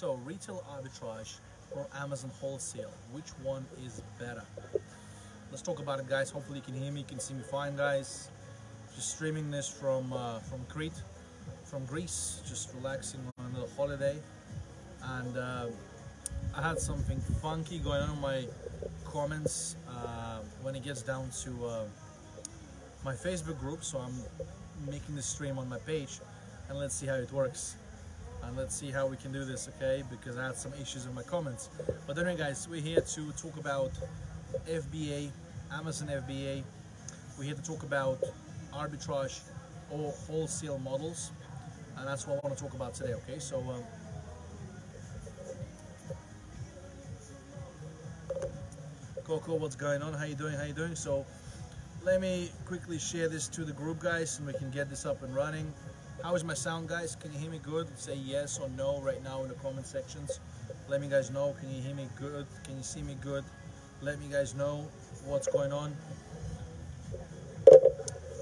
So retail arbitrage or Amazon wholesale, which one is better? Let's talk about it, guys. Hopefully you can hear me, you can see me fine, guys. Just streaming this from Crete, from Greece, just relaxing on another holiday. And I had something funky going on in my comments when it gets down to my Facebook group, so I'm making this stream on my page, and let's see how it works. And let's see how we can do this, okay? Because I had some issues in my comments. But anyway, guys, we're here to talk about FBA, Amazon FBA. We're here to talk about arbitrage or wholesale models, and that's what I want to talk about today, okay? So, Coco, what's going on? How you doing? How you doing? So, let me quickly share this to the group, guys, and we can get this up and running. How is my sound, guys? Can you hear me good? Say yes or no right now in the comment sections. Let me guys know. Can you hear me good? Can you see me good? Let me guys know what's going on.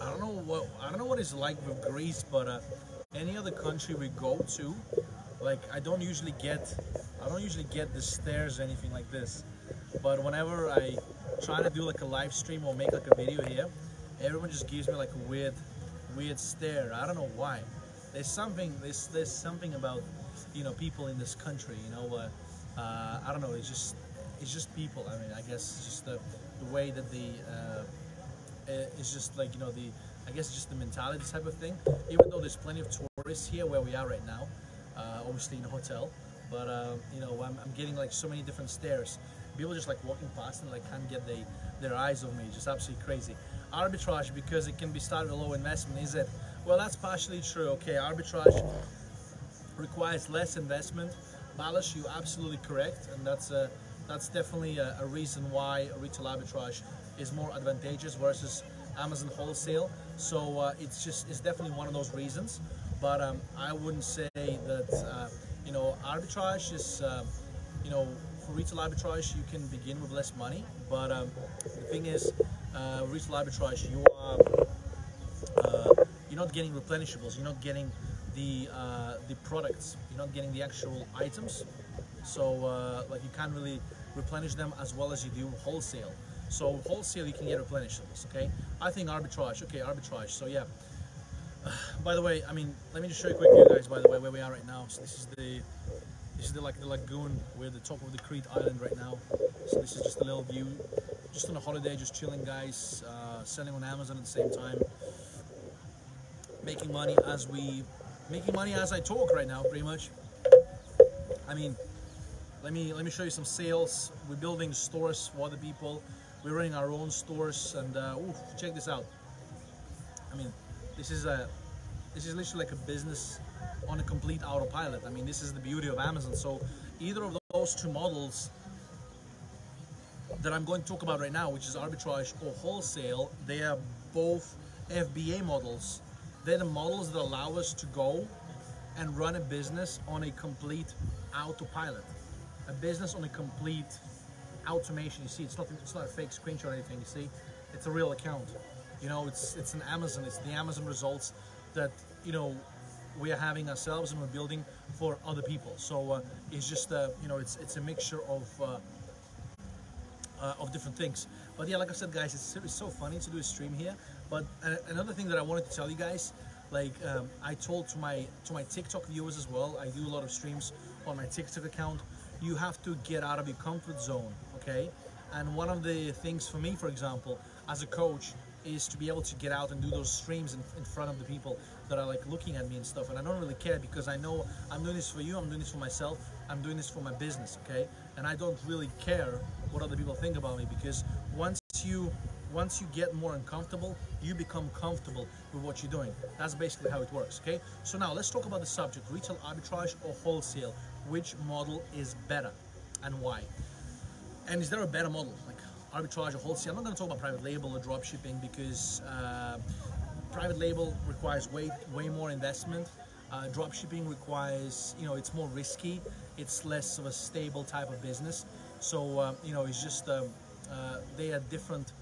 I don't know what it's like with Greece, but any other country we go to, like I don't usually get the stares or anything like this. But whenever I try to do like a live stream or make like a video here, everyone just gives me like a weird stare. I don't know why. There's something about, you know, people in this country, you know. I don't know. It's just people. I mean, I guess it's just the way that it's just like, you know, I guess it's just the mentality type of thing. Even though there's plenty of tourists here where we are right now, obviously in a hotel, but you know, I'm getting like so many different stares. People just like walking past and like can't get their eyes on me. Just absolutely crazy. Arbitrage, because it can be started with low investment, is it? Well, that's partially true. Okay, arbitrage requires less investment. Balash, you're absolutely correct, and that's definitely a reason why retail arbitrage is more advantageous versus Amazon wholesale. So it's definitely one of those reasons. But I wouldn't say that you know, arbitrage is you know, for retail arbitrage you can begin with less money. But the thing is, retail arbitrage, you're not getting replenishables, you're not getting the products, you're not getting the actual items. So like you can't really replenish them as well as you do wholesale. So wholesale you can get replenishables, okay? I think arbitrage, okay, arbitrage. So yeah. By the way, I mean, let me just show you quickly, guys, by the way, where we are right now. So this is the lagoon. We're at the top of the Crete island right now. So this is just a little view, just on a holiday, just chilling, guys, selling on Amazon at the same time, making money as I talk right now, pretty much. I mean, let me show you some sales. We're building stores for other people. We're running our own stores, and check this out. I mean, this is literally like a business on a complete autopilot. I mean, this is the beauty of Amazon. So either of those two models that I'm going to talk about right now, which is arbitrage or wholesale, they are both FBA models. They're the models that allow us to go and run a business on a complete autopilot, a business on a complete automation. You see, it's not a fake screenshot or anything. You see, it's a real account. You know, it's an Amazon. It's the Amazon results that, you know, we are having ourselves and we're building for other people. So it's just you know, it's a mixture of different things. But yeah, like I said, guys, it's so funny to do a stream here. But another thing that I wanted to tell you guys, like I told to my TikTok viewers as well, I do a lot of streams on my TikTok account. You have to get out of your comfort zone, okay? And one of the things for me, for example, as a coach, is to be able to get out and do those streams in front of the people that are like looking at me and stuff. And I don't really care, because I know I'm doing this for you, I'm doing this for myself, I'm doing this for my business, okay? And I don't really care what other people think about me, because once you get more uncomfortable, you become comfortable with what you're doing. That's basically how it works, okay? So now let's talk about the subject, retail arbitrage or wholesale. Which model is better and why? And is there a better model, like arbitrage or wholesale? I'm not going to talk about private label or drop shipping, because private label requires way more investment. Drop shipping requires, you know, it's more risky. It's less of a stable type of business. So you know, it's just they are different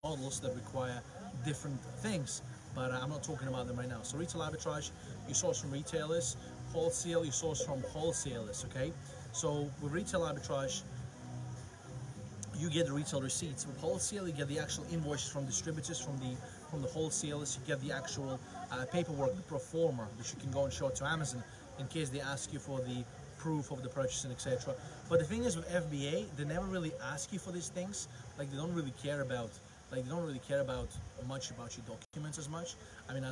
models that require different things. But I'm not talking about them right now. So retail arbitrage, you saw some retailers wholesale, you source from wholesalers, okay? So with retail arbitrage, you get the retail receipts. With wholesale, you get the actual invoices from distributors, from the wholesalers. You get the actual paperwork, the pro forma, that you can go and show to Amazon in case they ask you for the proof of the purchase and etc. But the thing is, with FBA, they never really ask you for these things. Like, they don't really care about, much about your documents as much. I mean,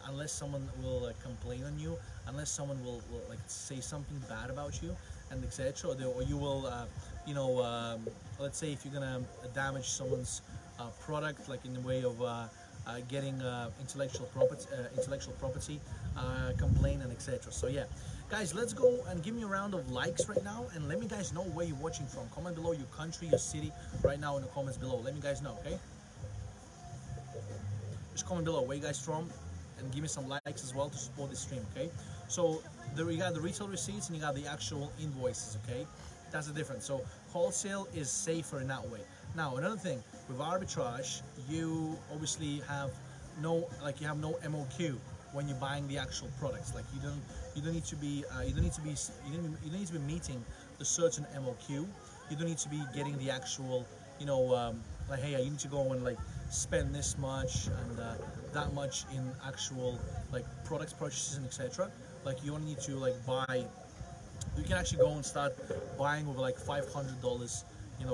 unless someone will complain on you, unless someone will like say something bad about you and etc. Or you will, let's say if you're gonna damage someone's product, like in the way of getting intellectual property complaint and etc. So yeah, guys, let's go and give me a round of likes right now, and let me guys know where you're watching from. Comment below your country, your city right now in the comments below. Let me guys know, okay? Just comment below where you guys from, and give me some likes as well to support this stream, okay? So you got the retail receipts and you got the actual invoices, okay? That's the difference. So wholesale is safer in that way. Now another thing, with arbitrage, you obviously have no MOQ when you're buying the actual products. Like you don't need to be meeting the certain MOQ. You don't need to be getting the actual, like, hey, you need to go and like spend this much and that much in actual like products purchases and etc. Like you only need to like buy. You can actually go and start buying with like $500,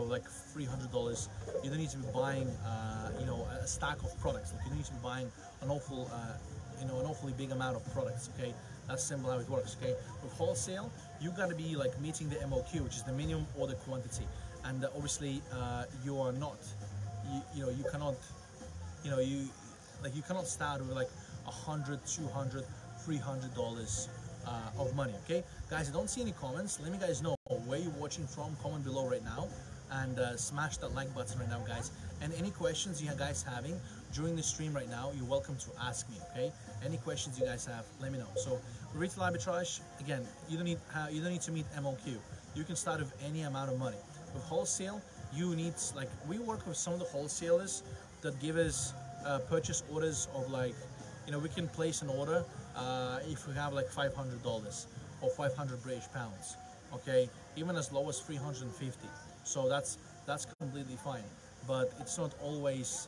like $300. You don't need to be buying, a stack of products. Like you don't need to be buying an awfully big amount of products. Okay, that's simple how it works. Okay, with wholesale, you gotta be like meeting the MOQ, which is the minimum order quantity, and obviously you are not. You cannot start with like $100, $200, $300 of money. Okay, guys, I don't see any comments. Let me guys know where you're watching from. Comment below right now, and smash that like button right now, guys. And any questions you guys having during the stream right now, you're welcome to ask me. Okay, any questions you guys have, let me know. So retail arbitrage, again, you don't need to meet MOQ. You can start with any amount of money. With wholesale, you need, like, we work with some of the wholesalers that give us purchase orders of like, we can place an order if we have like $500 or 500 British pounds, okay, even as low as 350. So that's completely fine, but it's not always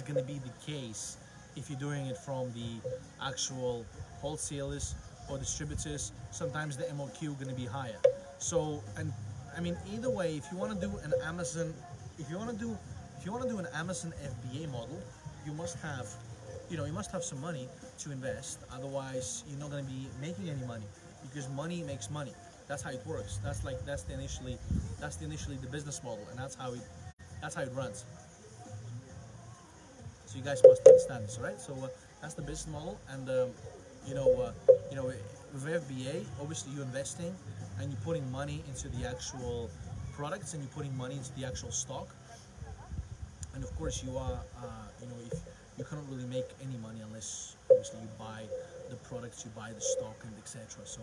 going to be the case if you're doing it from the actual wholesalers or distributors. Sometimes the MOQ going to be higher. So, and I mean, either way, if you want to do an Amazon, an Amazon FBA model, you must have some money to invest. Otherwise, you're not going to be making any money, because money makes money. That's how it works. That's initially the business model, and that's how it runs. So you guys must understand this, right? So that's the business model, and with FBA, obviously you're investing and you're putting money into the actual products, and you're putting money into the actual stock. And of course, you are, if you cannot really make any money unless obviously you buy the products, you buy the stock, and etc. So,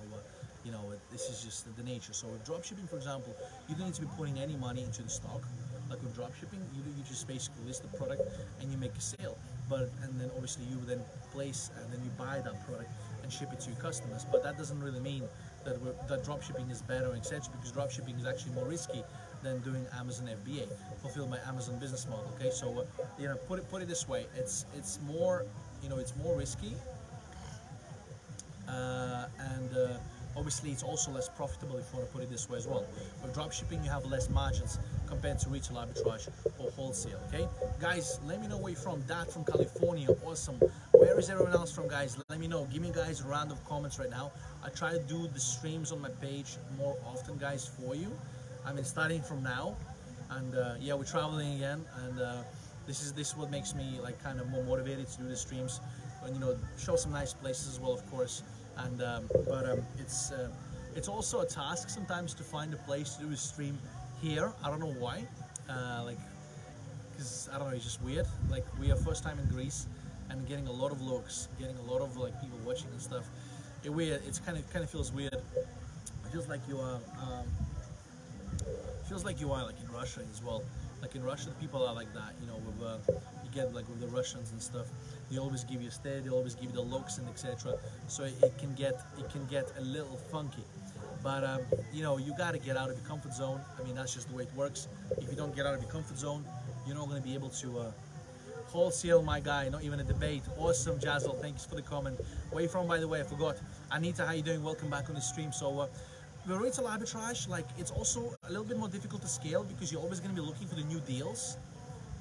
this is just the nature. So with dropshipping, for example, you don't need to be putting any money into the stock. Like with dropshipping, you just basically list the product and you make a sale. And then obviously you then place and then you buy that product and ship it to your customers. But that doesn't really mean that dropshipping is better, etc. Because dropshipping is actually more risky than doing Amazon FBA, fulfilled by Amazon business model. Okay, so put it this way: it's more risky, and obviously it's also less profitable, if you want to put it this way as well. With dropshipping, you have less margins compared to retail arbitrage or wholesale. Okay, guys, let me know where you're from. Dad from California, awesome. Where is everyone else from, guys? Let me know. Give me guys a round of comments right now. I try to do the streams on my page more often, guys, for you. I mean, starting from now, and yeah, we're traveling again, and this is what makes me like kind of more motivated to do the streams, and show some nice places as well, of course. And it's also a task sometimes to find a place to do a stream here. I don't know why, because I don't know, it's just weird. Like, we are first time in Greece and getting a lot of looks, getting a lot of like people watching and stuff. It's kind of feels weird. It feels like you are. Feels like you are like in Russia as well. Like in Russia, the people are like that, with you get like with the Russians and stuff. They always give you a stay, they always give you the looks and etc. So it can get a little funky. But you know, you got to get out of your comfort zone. I mean, that's just the way it works. If you don't get out of your comfort zone, you're not going to be able to. Wholesale, my guy, not even a debate. Awesome, Jazzle. Thanks for the comment. Where you from, by the way? I forgot. Anita, how you doing? Welcome back on the stream. So, the retail arbitrage, like, it's also a little bit more difficult to scale because you're always going to be looking for the new deals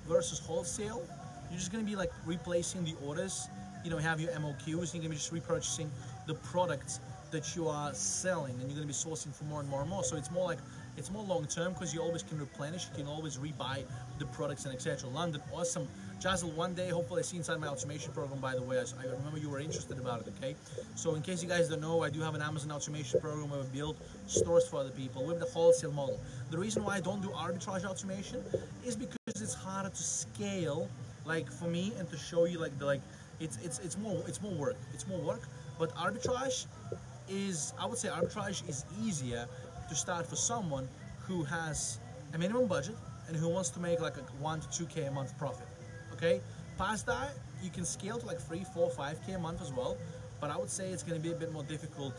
versus wholesale. You're just going to be like replacing the orders. You know, have your MOQs. You're going to be just repurchasing the products that you are selling, and you're going to be sourcing for more and more and more. So it's more like, it's more long term because you always can replenish. You can always rebuy the products and etc. London, awesome. Jazzle, one day, hopefully I see inside my automation program, by the way. I remember you were interested about it, okay? So in case you guys don't know, I do have an Amazon automation program where we build stores for other people with the wholesale model. The reason why I don't do arbitrage automation is because it's harder to scale, like for me, and to show you it's more work. But arbitrage is, I would say arbitrage is easier to start for someone who has a minimum budget and who wants to make like a 1 to 2K a month profit. Okay, past that you can scale to like 3, 4, 5K a month as well, but I would say it's going to be a bit more difficult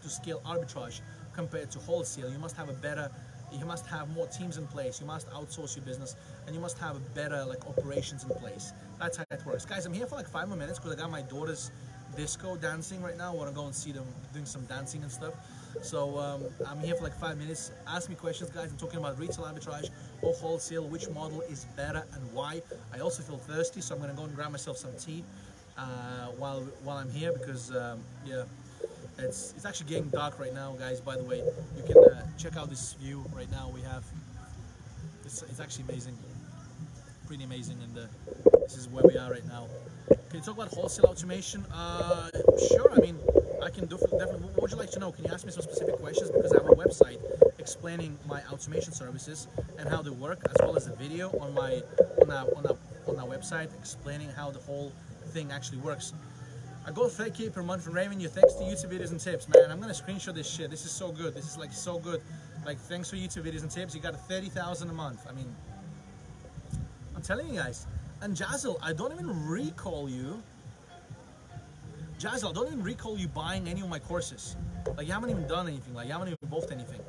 to scale arbitrage compared to wholesale. You must have more teams in place, you must outsource your business, and you must have better like operations in place. That's how it works. Guys, I'm here for like 5 more minutes because I got my daughter's disco dancing right now. I want to go and see them doing some dancing and stuff. So I'm here for like 5 minutes. Ask me questions, guys. I'm talking about retail arbitrage or wholesale, which model is better and why. I also feel thirsty, so I'm going to go and grab myself some tea while I'm here because yeah, it's actually getting dark right now, guys. By the way, you can check out this view right now. We have it's actually amazing, pretty amazing, and this is where we are right now. Can you talk about wholesale automation? Sure. I mean, I can definitely. What would you like to know? Can you ask me some specific questions? Because I have a website explaining my automation services and how they work, as well as a video on our website explaining how the whole thing actually works. I got 30K per month from revenue thanks to YouTube videos and tips, man. I'm gonna screenshot this shit. This is so good. This is like so good. Like, thanks for YouTube videos and tips. You got 30,000 a month. I mean, I'm telling you guys. And Jazzle, I don't even recall you. Jazzle, I don't even recall you buying any of my courses. Like, you haven't even done anything. Like, you haven't even bought anything.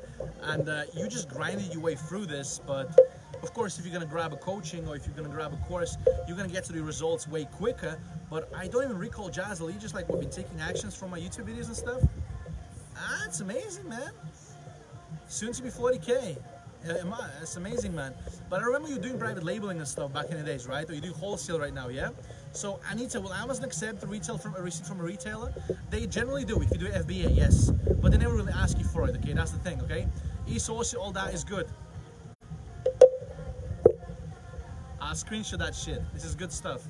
And you just grinded your way through this. But of course, if you're gonna grab a coaching or if you're gonna grab a course, you're gonna get to the results way quicker. But I don't even recall Jazzle. You just like we've been taking actions from my YouTube videos and stuff. That's amazing, man. Soon to be 40K. That's amazing, man. But I remember you doing private labeling and stuff back in the days, right? Or you do wholesale right now, yeah? So Anita, will Amazon accept the receipt from a retailer? They generally do if you do FBA, yes. But they never really ask you for it, okay? That's the thing, okay? E-source, all that is good. I'll screenshot that shit. This is good stuff.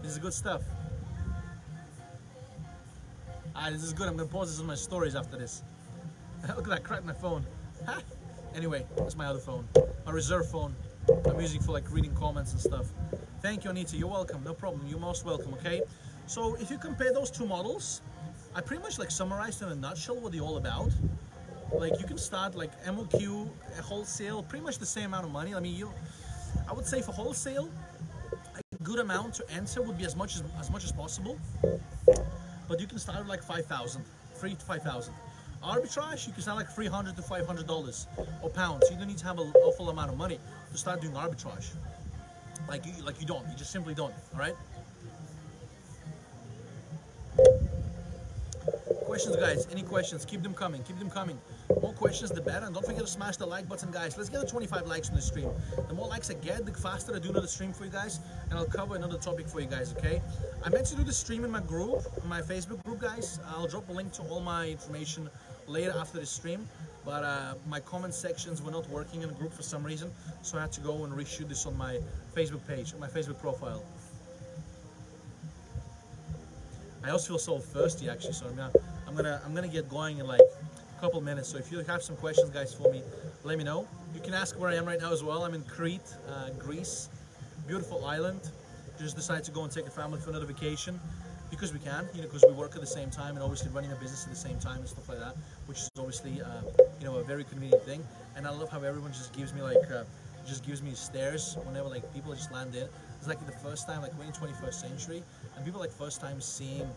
This is good stuff. Alright, this is good. I'm gonna post this on my stories after this. Look at that, cracked my phone. Anyway, that's my other phone. My reserve phone. I'm using for like reading comments and stuff. Thank you, Anita. You're welcome. No problem. You're most welcome, okay? So if you compare those two models, I pretty much like summarized in a nutshell what they're all about. Like, you can start like MOQ, wholesale, pretty much the same amount of money. I mean, I would say for wholesale, a good amount to enter would be as much as possible. But you can start with like 5,000, 3,000 to 5,000. Arbitrage, you can start like $300 to $500 or pounds. You don't need to have an awful amount of money to start doing arbitrage. Like you don't. You just simply don't. All right. Questions, guys? Any questions? Keep them coming. Keep them coming. More questions, the better. And don't forget to smash the like button, guys. Let's get to 25 likes on the stream. The more likes I get, the faster I do another stream for you guys, and I'll cover another topic for you guys. Okay? I meant to do the stream in my group, my Facebook group, guys. I'll drop a link to all my information later after the stream. But my comment sections were not working in the group for some reason, so I had to go and reshoot this on my Facebook page, on my Facebook profile. I also feel so thirsty, actually. So I'm gonna get going in like a couple minutes. So if you have some questions, guys, for me, let me know. You can ask where I am right now as well. I'm in Crete, Greece, beautiful island. Just decided to go and take the family for another vacation because we can, you know, because we work at the same time and obviously running a business at the same time and stuff like that, which is obviously you know, a very convenient thing. And I love how everyone just gives me like just gives me stares whenever like people just land in. It's it's like the first time, like we're in 21st century, and people like first time seeing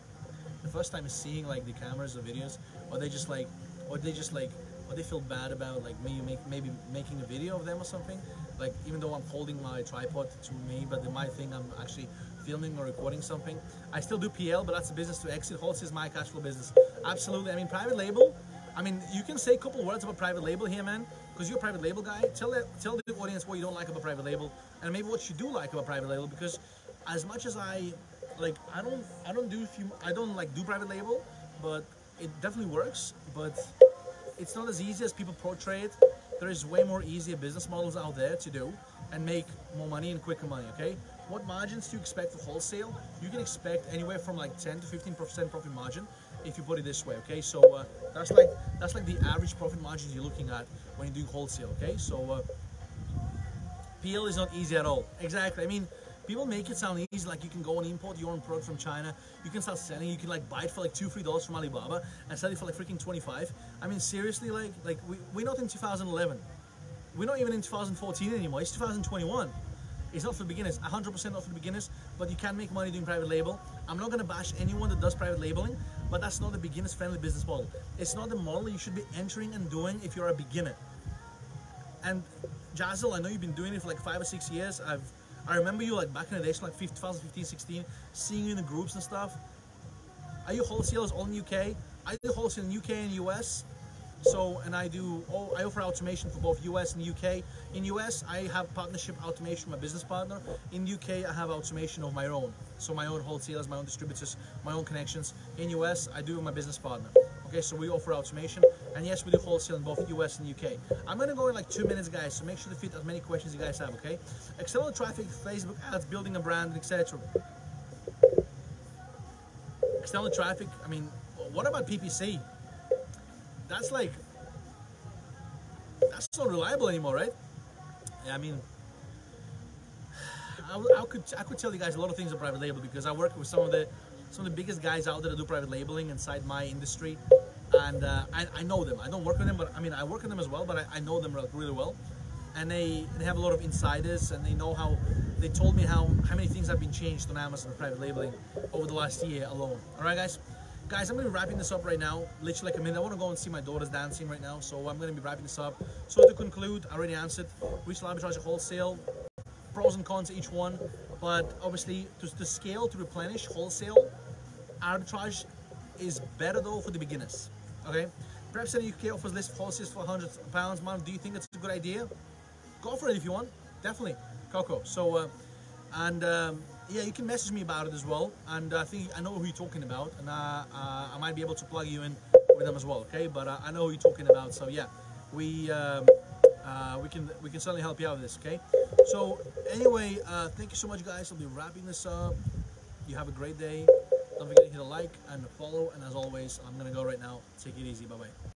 like the cameras or videos, or they just like, or they feel bad about like maybe making a video of them or something. Like even though I'm holding my tripod to me, but they might think I'm actually filming or recording something. I still do PL, but that's a business to exit. Wholesale is my cash flow business. Absolutely. I mean, private label. I mean, you can say a couple words about private label here, man, because you're a private label guy. Tell the audience what you don't like about private label, and maybe what you do like about private label. Because as much as I don't like do private label, but it definitely works. But it's not as easy as people portray it. There is way more easier business models out there to do and make more money and quicker money. Okay, what margins do you expect for wholesale? You can expect anywhere from like 10 to 15% profit margin if you put it this way. Okay, so that's like the average profit margins you're looking at when you're doing wholesale. Okay, so PL is not easy at all. Exactly. I mean, people make it sound easy, like you can go and import your own product from China, you can start selling, you can like buy it for like $2-3 from Alibaba and sell it for like freaking 25. I mean, seriously, like we're not in 2011, we're not even in 2014 anymore. It's 2021. It's not for beginners, 100% not for beginners, but you can make money doing private label. I'm not gonna bash anyone that does private labeling, but that's not a beginner's friendly business model. It's not the model you should be entering and doing if you're a beginner. And Jazzle, I know you've been doing it for like 5 or 6 years. I remember you like back in the days, like 2015, 16, seeing you in the groups and stuff. Are you wholesalers all in UK? I do wholesale in UK and US. So, and I offer automation for both US and UK. In US, I have partnership automation with my business partner. In UK, I have automation of my own. So my own wholesalers, my own distributors, my own connections. In US, I do with my business partner. Okay, so we offer automation. And yes, we do wholesale in both US and UK. I'm gonna go in like 2 minutes, guys, so make sure to fit as many questions you guys have, okay? External traffic, Facebook ads, building a brand, etc. External traffic, I mean, what about PPC? That's not reliable anymore, right? Yeah, I mean, I could tell you guys a lot of things about private label because I work with some of the biggest guys out there that do private labeling inside my industry, and I know them. I don't work with them, but I mean I work with them as well. But I know them really well, and they have a lot of insiders, and they know how. They told me how many things have been changed on Amazon for private labeling over the last year alone. All right, guys. Guys, I'm going to be wrapping this up right now, literally like a minute. I want to go and see my daughters dancing right now, so I'm going to be wrapping this up. So to conclude, I already answered, retail arbitrage or wholesale, pros and cons to each one, but obviously to scale, to replenish, wholesale, arbitrage is better though for the beginners, okay? Perhaps in the UK offers list of wholesales for £100 a month. Do you think it's a good idea? Go for it if you want, definitely, Coco. So, yeah, you can message me about it as well, and I think I know who you're talking about, and I might be able to plug you in with them as well. Okay, but I know who you're talking about, so yeah, we can certainly help you out with this. Okay, so anyway, thank you so much, guys. I'll be wrapping this up. You have a great day. Don't forget to hit a like and a follow, and as always, I'm gonna go right now. Take it easy. Bye bye.